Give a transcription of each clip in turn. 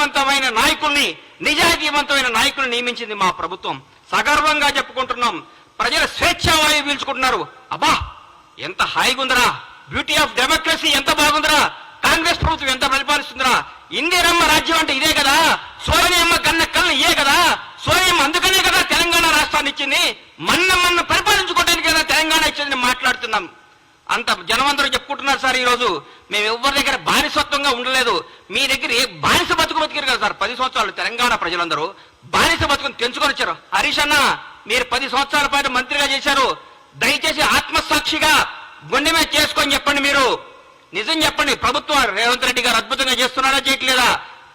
సమర్థవంతమైన నాయకుల్ని, నిజాయితీవంతమైన నాయకుల్ని నియమించింది మా ప్రభుత్వం. సగర్వంగా చెప్పుకుంటున్నాం. ప్రజల స్వేచ్ఛావాయువు పీల్చుకుంటున్నారు. అబ్బా ఎంత హాయిగుందరా, బ్యూటీ ఆఫ్ డెమోక్రసీ ఎంత బాగుందరా, కాంగ్రెస్ ప్రభుత్వం ఎంత పరిపాలిస్తుందిరా, ఇందిరమ్మ రాజ్యం అంటే ఇదే కదా, సోనియమ్మ కన్న కళ్ళు ఇయే కదా, సోనియమ్మ అందుకనే కదా తెలంగాణ రాష్ట్రాన్ని ఇచ్చింది, మన్న పరిపాలించుకోవడానికి కదా తెలంగాణ ఇచ్చింది మాట్లాడుతున్నాం. అంత జనమందరూ చెప్పుకుంటున్నారు సార్. ఈ రోజు మేము ఎవరి దగ్గర బానిసత్వంగా ఉండలేదు. మీ దగ్గర ఏ బానిస బతుకారు కదా సార్. 10 సంవత్సరాలు తెలంగాణ ప్రజలందరూ బానిస బతుకుని తెంచుకొని వచ్చారు. హరీష్ అన్న మీరు 10 సంవత్సరాల పాటు మంత్రిగా చేశారు. దయచేసి ఆత్మసాక్షిగా గుండె మీద చేసుకొని చెప్పండి. మీరు నిజం చెప్పండి. ప్రభుత్వం రేవంత్ రెడ్డి గారు అద్భుతంగా చేస్తున్నారా చేయట్లేదా,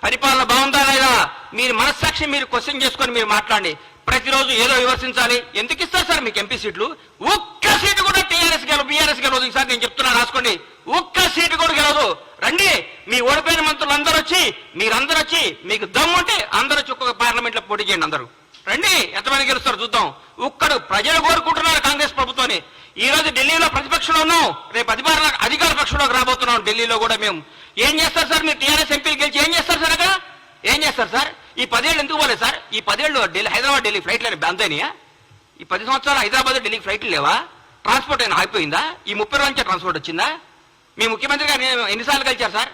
పరిపాలన బాగుందా లేదా, మీరు మనస్సాక్షి మీరు క్వశ్చన్ చేసుకొని మీరు మాట్లాడండి. ప్రతిరోజు ఏదో విమర్శించాలి. ఎందుకు ఇస్తారు సార్ మీకు ఎంపీ సీట్లు? ఒక్క సీటు కూడా టీఆర్ఎస్ గెలవు, బీఆర్ఎస్ గెలవదు. ఈసారి నేను చెప్తున్నా రాసుకోండి. ఒక్క సీటు కూడా గెలవదు. రండి, మీ ఓడిపోయిన మంత్రులు అందరూ వచ్చి, మీరందరూ వచ్చి, మీకు దమ్ము ఉంటే అందరూ వచ్చి ఒక్కొక్క పార్లమెంట్ లో పోటీ చేయండి. అందరూ రండి, ఎంతమంది గెలుస్తారు చూద్దాం. ఒక్కడు ప్రజలు కోరుకుంటున్నారు కాంగ్రెస్ ప్రభుత్వాన్ని. ఈ రోజు ఢిల్లీలో ప్రతిపక్షంలో ఉన్నాం, రేపు అధికార పక్షంలోకి రాబోతున్నాం. ఢిల్లీలో కూడా మేము ఏం చేస్తారు సార్? మీరు టీఆర్ఎస్ ఎంపీలు గెలిచి ఏం చేస్తారు సార్? అక్కడ ఏం చేస్తారు సార్? ఈ 10 ఏళ్ళు ఎందుకు పోలేదు సార్? ఈ 10 ఏళ్ళు హైదరాబాద్ ఢిల్లీ ఫ్లైట్లు అంతేనియా? ఈ 10 సంవత్సరాలు హైదరాబాద్ ఢిల్లీకి ఫ్లైట్లు లేవా? ట్రాన్స్పోర్ట్ అయినా ఆగిపోయిందా? ఈ 30 రోజుల నుంచి ట్రాన్స్పోర్ట్ వచ్చిందా? మీ ముఖ్యమంత్రి గారు ఎన్నిసార్లు కలిచారు సార్?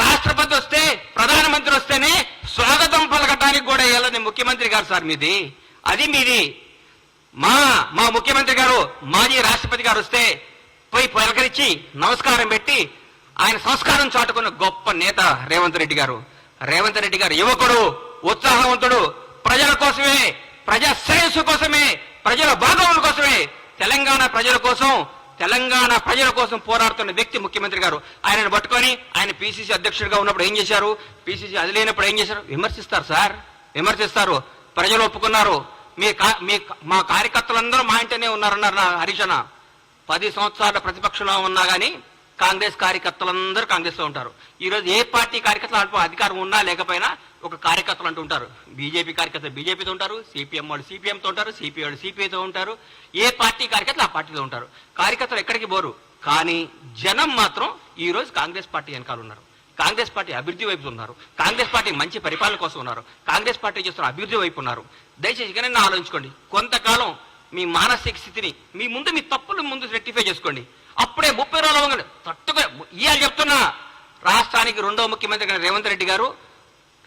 రాష్ట్రపతి వస్తే, ప్రధానమంత్రి వస్తేనే స్వాగతం పలకటానికి కూడా వెళ్ళని ముఖ్యమంత్రి గారు సార్ మీది. అది మీది. మా ముఖ్యమంత్రి గారు, మాజీ రాష్ట్రపతి గారు వస్తే పోయి పలకరించి నమస్కారం పెట్టి ఆయన సంస్కారం చాటుకున్న గొప్ప నేత రేవంత్ రెడ్డి గారు. రేవంత్ రెడ్డి గారు యువకుడు, ఉత్సాహవంతుడు, ప్రజల కోసమే, ప్రజా శ్రేయస్సు కోసమే, ప్రజల బాగోగుల కోసమే, తెలంగాణ ప్రజల కోసం పోరాడుతున్న వ్యక్తి ముఖ్యమంత్రి గారు. ఆయనను పట్టుకొని ఆయన పిసిసి అధ్యక్షుడిగా ఉన్నప్పుడు ఏం చేశారు, పిసిసి అది లేనప్పుడు ఏం చేశారు? విమర్శిస్తారు సార్, విమర్శిస్తారు. ప్రజలు ఒప్పుకున్నారు. మా కార్యకర్తలందరూ మా ఇంటనే ఉన్నారన్నారు హరీష్ అన్న. 10 సంవత్సరాల ప్రతిపక్షంలో ఉన్నా కానీ కాంగ్రెస్ కార్యకర్తలందరూ కాంగ్రెస్ లో ఉంటారు. ఈ రోజు ఏ పార్టీ కార్యకర్తలు అధికారం ఉన్నా లేకపోయినా ఒక కార్యకర్తలు అంటూ ఉంటారు. బీజేపీ కార్యకర్తలు బీజేపీతో ఉంటారు, సిపిఎం వాళ్ళు సిపిఎంతో ఉంటారు, సిపిఐ వాళ్ళు సిపిఐతో ఉంటారు. ఏ పార్టీ కార్యకర్తలు ఆ పార్టీలో ఉంటారు. కార్యకర్తలు ఎక్కడికి పోరు. కానీ జనం మాత్రం ఈ రోజు కాంగ్రెస్ పార్టీ వెనకాల ఉన్నారు. కాంగ్రెస్ పార్టీ అభివృద్ధి వైపు ఉన్నారు. కాంగ్రెస్ పార్టీ మంచి పరిపాలన కోసం ఉన్నారు. కాంగ్రెస్ పార్టీ చేస్తున్న అభివృద్ధి వైపు ఉన్నారు. దయచేసి ఇకనైనా ఆలోచించుకోండి. కొంతకాలం మీ మానసిక స్థితిని మీ తప్పులు ముందు రెక్టిఫై చేసుకోండి. అప్పుడే 30 రోజులు తట్టుగా ఇవాళ చెప్తున్నా, రాష్ట్రానికి 2వ ముఖ్యమంత్రి రేవంత్ రెడ్డి గారు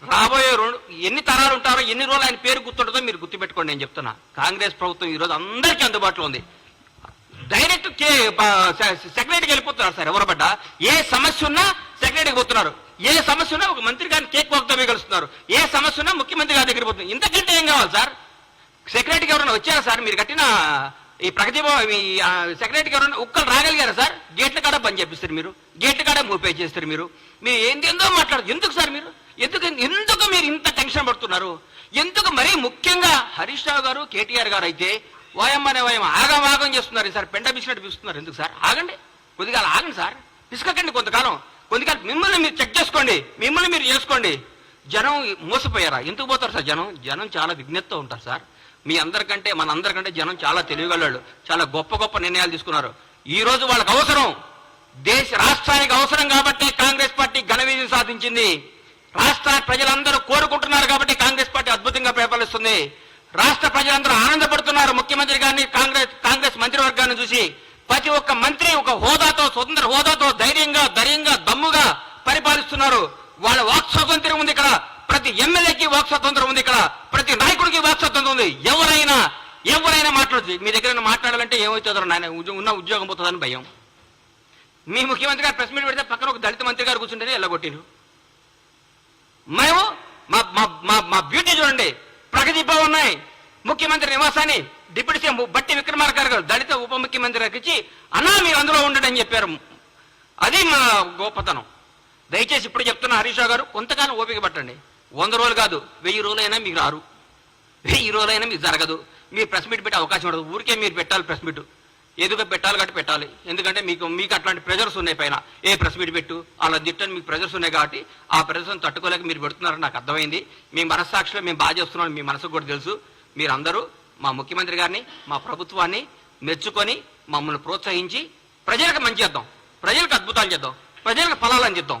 రాబోయే ఎన్ని తరాలు ఉంటారో, ఎన్ని రోజులు ఆయన పేరు గుర్తుంటుందో మీరు గుర్తుపెట్టుకోండి. నేను చెప్తున్నా, కాంగ్రెస్ ప్రభుత్వం ఈ రోజు అందరికీ అందుబాటులో ఉంది. డైరెక్ట్ సెక్రటరీకి వెళ్ళిపోతున్నారు సార్. ఎవరు పడ్డా ఏ సమస్య ఉన్నా సెక్రటరీకి పోతున్నారు. ఏ సమస్య ఉన్నా ఒక మంత్రి గారిని కేక్ వాక్తో కలుస్తున్నారు. ఏ సమస్య ఉన్నా ముఖ్యమంత్రి గారి దగ్గర పోతున్నారు. ఇంతకంటే ఏం కావాలి సార్? సెక్రటరీకి ఎవరైనా వచ్చారా సార్? మీరు కట్టిన ఈ ప్రగతి సెక్రటరీకి ఎవరైనా ఒక్కరు రాగలిగారా సార్? గేట్ల కాడ పని చేపిస్తారు మీరు, గేట్ల కాడ మూపే చేస్తారు మీరు. మీరు ఏందో మాట్లాడదు. ఎందుకు సార్ మీరు ఎందుకు మీరు ఇంత టెన్షన్ పడుతున్నారు? ఎందుకు? మరీ ముఖ్యంగా హరీష్ రావు గారు, కేటీఆర్ గారు అయితే వాయమ్మనే ఆగం చేస్తున్నారు సార్. పెండ బిసినట్టు పిస్తున్నారు. ఎందుకు సార్? ఆగండి, కొద్దిగా ఆగండి సార్. పిసుకకండి కొంతకాలం. మిమ్మల్ని మీరు చెక్ చేసుకోండి, మిమ్మల్ని మీరు చేసుకోండి. జనం మోసపోయారా? ఎందుకు పోతారు సార్? జనం చాలా విజ్ఞతతో ఉంటారు సార్. మన అందరికంటే జనం చాలా తెలివిగలవాళ్ళు. చాలా గొప్ప నిర్ణయాలు తీసుకున్నారు. ఈ రోజు వాళ్ళకి అవసరం, రాష్ట్రానికి అవసరం కాబట్టి కాంగ్రెస్ పార్టీ ఘన విజయం సాధించింది. రాష్ట్ర ప్రజలందరూ కోరుకుంటున్నారు కాబట్టి కాంగ్రెస్ పార్టీ అద్భుతంగా పరిపాలిస్తుంది. రాష్ట్ర ప్రజలందరూ ఆనందపడుతున్నారు ముఖ్యమంత్రి గారిని, కాంగ్రెస్ మంత్రివర్గాన్ని చూసి. ప్రతి ఒక్క మంత్రి ఒక హోదాతో, స్వతంత్ర హోదాతో ధైర్యంగా దమ్ముగా పరిపాలిస్తున్నారు. వాళ్ళ వాక్ స్వాతంత్ర్యం ఉంది ఇక్కడ. ప్రతి ఎమ్మెల్యేకి వాక్ స్వాతంత్రం ఉంది ఇక్కడ. ప్రతి నాయకుడికి వాక్ స్వాతంత్రం ఉంది. ఎవరైనా మాట్లాడచ్చు. మీ దగ్గర మాట్లాడాలంటే ఏమవుతుందో నాయన, ఉన్న ఉద్యోగం పోతుందని భయం. మీ ముఖ్యమంత్రి గారు ప్రెస్ మీట్ పెడితే పక్కన ఒక దళిత మంత్రి గారు కూర్చుంటేనే ఎల్లగొట్టిరు. మేము మా బ్యూటీ చూడండి. ప్రగతి భవన్ ఉన్నాయి, ముఖ్యమంత్రి నివాసాన్ని డిప్యూటీ సీఎం బట్టి విక్రమార్క గారు దళిత ఉప ముఖ్యమంత్రి గారికి ఇచ్చి అన్నా మీరు అందులో ఉండండి అని చెప్పారు. అది మా గొప్పతనం. దయచేసి ఇప్పుడు చెప్తున్న హరీష్ రావు గారు, కొంతకాలం ఓపిక పట్టండి. 100 రోజులు కాదు, 1000 రోజులైనా మీకు రారు, 1000 రోజులైనా మీకు జరగదు. మీరు ప్రెస్ మీట్ పెట్టే అవకాశం ఉండదు. ఊరికే మీరు పెట్టాలి ప్రెస్ మీట్. ఎదుగా పెట్టాలి కాబట్టి పెట్టాలి. ఎందుకంటే మీకు అట్లాంటి ప్రెజర్స్ ఉన్నాయి పైన. ఏ ప్రెస్ మీట్ పెట్టు అలా తిట్టని మీకు ప్రెజర్స్ ఉన్నాయి కాబట్టి ఆ ప్రెజర్స్ని తట్టుకోలేక మీరు పెడుతున్నారని నాకు అర్థమైంది. మీ మనస్సాక్షిలో మేము బాగా చేస్తున్నాం, మీ మనసుకు కూడా తెలుసు. మీరందరూ మా ముఖ్యమంత్రి గారిని, మా ప్రభుత్వాన్ని మెచ్చుకొని మమ్మల్ని ప్రోత్సహించి ప్రజలకు మంచి చేద్దాం, ప్రజలకు అద్భుతాలు చేద్దాం, ప్రజలకు ఫలాలని చేద్దాం.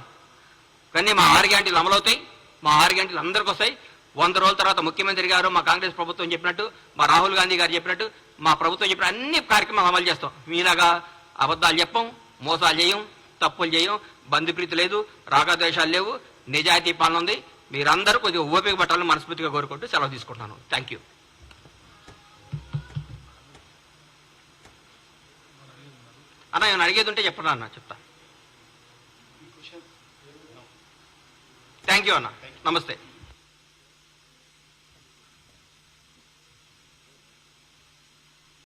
కానీ మా 6 గ్యారెంటీలు అమలవుతాయి. మా 6 గంటలు అందరికి వస్తాయి. 100 రోజుల తర్వాత ముఖ్యమంత్రి గారు, మా కాంగ్రెస్ ప్రభుత్వం చెప్పినట్టు, మా రాహుల్ గాంధీ గారు చెప్పినట్టు, మా ప్రభుత్వం చెప్పిన అన్ని కార్యక్రమాలు అమలు చేస్తాం. మీలాగా అబద్ధాలు చెప్పం, మోసాలు చేయం, తప్పులు చేయం, బంధుప్రీతి లేదు, రాగద్వేషాలు లేవు, నిజాయితీ పాలన ఉంది. మీరందరూ కొద్దిగా ఓపిక పట్టాలని మనస్ఫూర్తిగా కోరుకుంటూ సెలవు తీసుకుంటున్నాను. Thank you. అన్న ఏమైనా అడిగేది ఉంటే చెప్పండి అన్న, చెప్తా. థ్యాంక్ యూ అన్న, నమస్తే.